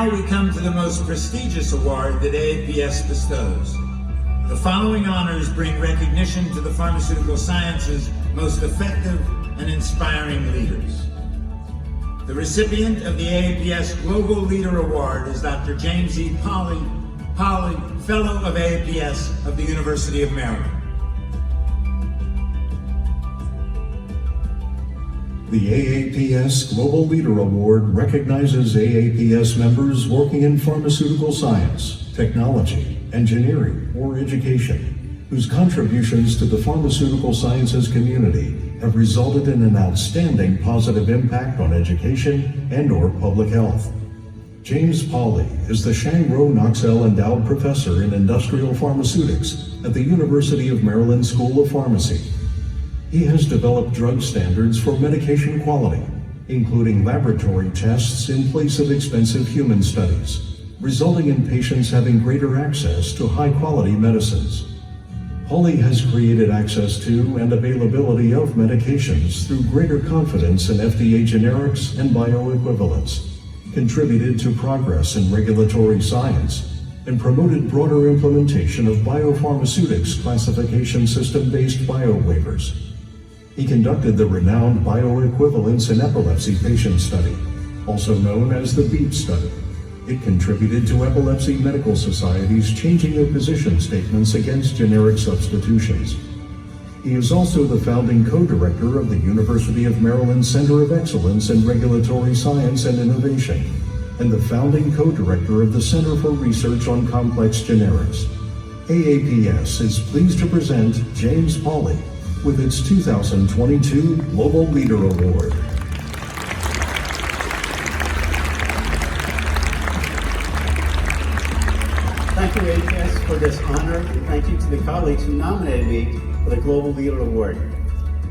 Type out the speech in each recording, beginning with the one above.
now we come to the most prestigious award that AAPS bestows. The following honors bring recognition to the pharmaceutical science's most effective and inspiring leaders. The recipient of the AAPS Global Leader Award is Dr. James E. Polly, Fellow of AAPS of the University of Maryland. The AAPS Global Leader Award recognizes AAPS members working in pharmaceutical science, technology, engineering, or education, whose contributions to the pharmaceutical sciences community have resulted in an outstanding positive impact on education and/or public health. James Polly is the Shangro Knoxell Endowed Professor in Industrial Pharmaceutics at the University of Maryland School of Pharmacy. He has developed drug standards for medication quality, including laboratory tests in place of expensive human studies, resulting in patients having greater access to high-quality medicines. Polly has created access to and availability of medications through greater confidence in FDA generics and bioequivalence, contributed to progress in regulatory science, and promoted broader implementation of biopharmaceutics classification system-based bio-waivers. He conducted the renowned bioequivalence in epilepsy patient study, also known as the BEEP study. It contributed to Epilepsy Medical Societies changing their position statements against generic substitutions. He is also the founding co-director of the University of Maryland Center of Excellence in Regulatory Science and Innovation, and the founding co-director of the Center for Research on Complex Generics. AAPS is pleased to present James Polly with its 2022 Global Leader Award. Thank you, AAPS, for this honor, and thank you to the colleagues who nominated me for the Global Leader Award.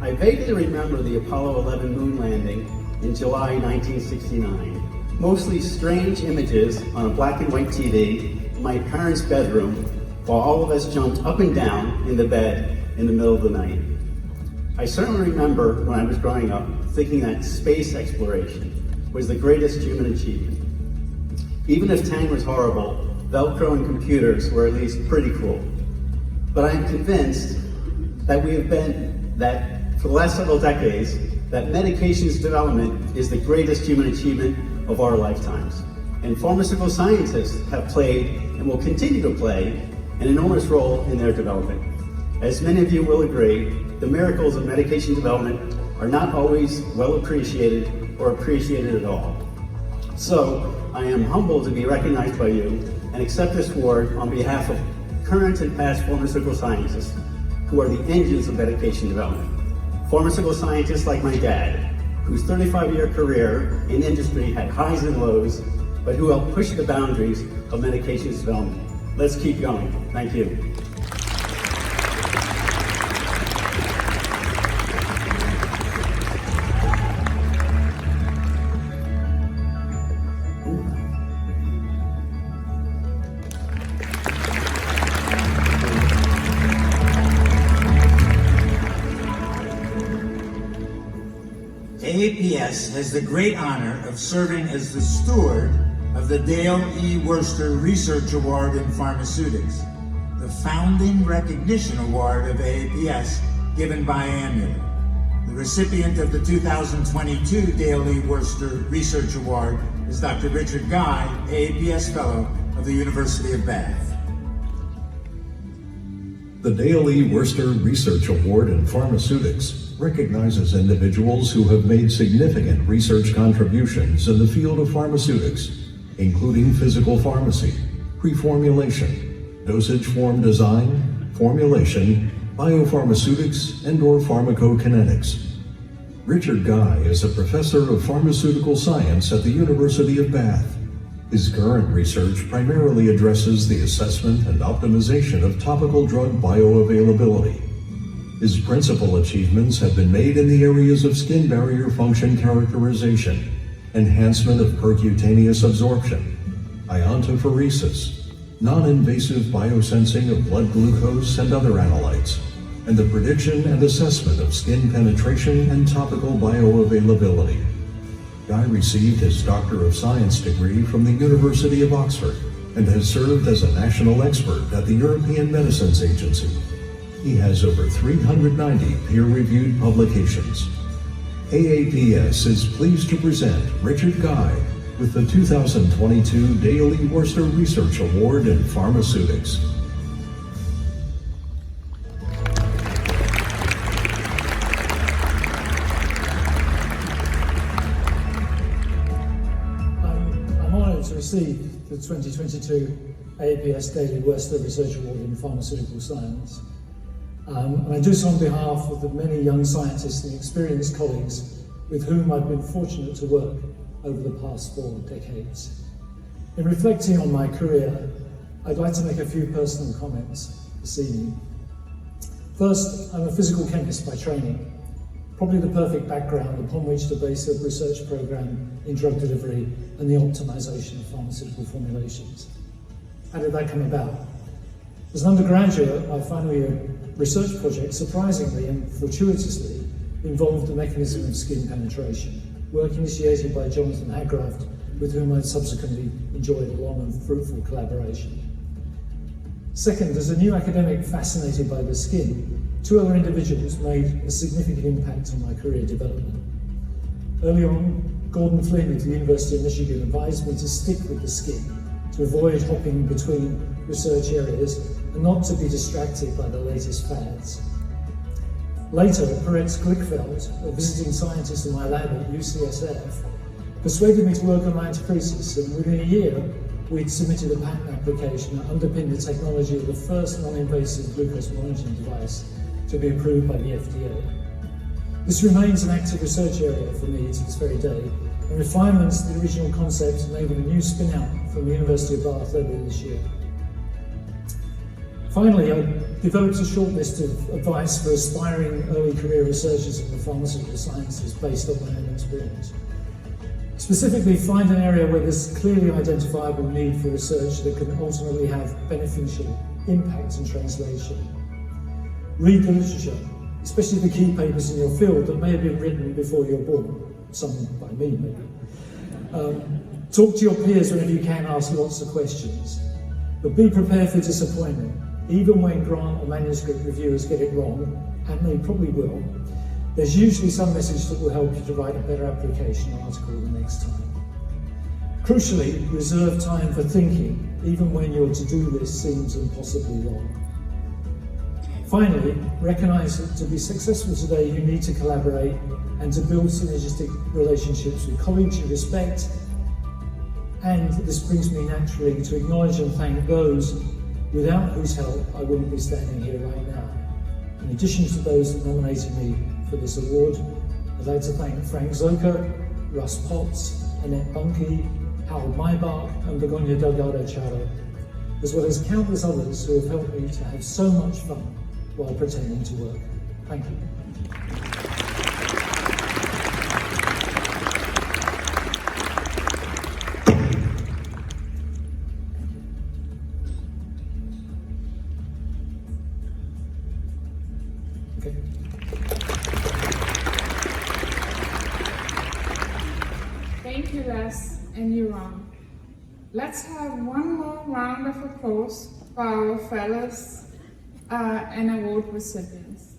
I vaguely remember the Apollo 11 moon landing in July 1969. Mostly strange images on a black and white TV in my parents' bedroom while all of us jumped up and down in the bed in the middle of the night. I certainly remember when I was growing up thinking that space exploration was the greatest human achievement. Even if Tang was horrible, Velcro and computers were at least pretty cool. But I'm convinced that for the last several decades, that medications development is the greatest human achievement of our lifetimes. And pharmaceutical scientists have played and will continue to play an enormous role in their development. As many of you will agree, the miracles of medication development are not always well appreciated or appreciated at all. So I am humbled to be recognized by you and accept this award on behalf of current and past pharmaceutical scientists who are the engines of medication development. Pharmaceutical scientists like my dad, whose 35-year career in industry had highs and lows, but who helped push the boundaries of medications development. Let's keep going. Thank you. AAPS has the great honor of serving as the steward of the Dale E. Worster Research Award in Pharmaceutics, the founding recognition award of AAPS given biannually. The recipient of the 2022 Dale E. Worster Research Award is Dr. Richard Guy, AAPS Fellow of the University of Bath. The Dale E. Worster Research Award in Pharmaceutics recognizes individuals who have made significant research contributions in the field of pharmaceutics, including physical pharmacy, pre-formulation, dosage form design, formulation, biopharmaceutics, and/or pharmacokinetics. Richard Guy is a professor of pharmaceutical science at the University of Bath. His current research primarily addresses the assessment and optimization of topical drug bioavailability. His principal achievements have been made in the areas of skin barrier function characterization, enhancement of percutaneous absorption, iontophoresis, non-invasive biosensing of blood glucose and other analytes, and the prediction and assessment of skin penetration and topical bioavailability. Guy received his Doctor of Science degree from the University of Oxford and has served as a national expert at the European Medicines Agency. He has over 390 peer-reviewed publications. AAPS is pleased to present Richard Guy with the 2022 Dale E. Worcester Research Award in Pharmaceutics. I'm honoured to receive the 2022 AAPS Dale E. Worcester Research Award in Pharmaceutical Science. And I do so on behalf of the many young scientists and experienced colleagues with whom I've been fortunate to work over the past 4 decades. In reflecting on my career, I'd like to make a few personal comments this evening. First, I'm a physical chemist by training, probably the perfect background upon which to base a research program in drug delivery and the optimization of pharmaceutical formulations. How did that come about? As an undergraduate, my final year research project surprisingly and fortuitously involved the mechanism of skin penetration, work initiated by Jonathan Hagraft, with whom I subsequently enjoyed a long and fruitful collaboration. Second, as a new academic fascinated by the skin, 2 other individuals made a significant impact on my career development. Early on, Gordon Flynn at the University of Michigan advised me to stick with the skin, to avoid hopping between research areas and not to be distracted by the latest fads. Later, Peretz Glickfeld, a visiting scientist in my lab at UCSF, persuaded me to work on anticrisis, and within a year, we'd submitted a patent application that underpinned the technology of the first non-invasive glucose monitoring device to be approved by the FDA. This remains an active research area for me to this very day, and refinements to the original concept enabled a new spin-out from the University of Bath earlier this year. Finally, I developed a short list of advice for aspiring early career researchers in the pharmaceutical sciences based on my own experience. Specifically, find an area where there's clearly identifiable need for research that can ultimately have beneficial impact and translation. Read the literature, especially the key papers in your field that may have been written before you're born, some by me maybe. Talk to your peers whenever you can, ask lots of questions, but be prepared for disappointment. Even when grant or manuscript reviewers get it wrong, and they probably will, there's usually some message that will help you to write a better application article the next time. Crucially, reserve time for thinking, even when your to-do list seems impossibly long. Finally, recognize that to be successful today, you need to collaborate and to build synergistic relationships with colleagues you respect. And this brings me naturally to acknowledge and thank those without whose help I wouldn't be standing here right now. In addition to those that nominated me for this award, I'd like to thank Frank Zoka, Russ Potts, Annette Bunke, Howard Maybach, and Begonia Delgado Charo, as well as countless others who have helped me to have so much fun while pretending to work. Thank you. Okay. Thank you, Les and Yuran. Let's have one more round of applause for our fellows and award recipients.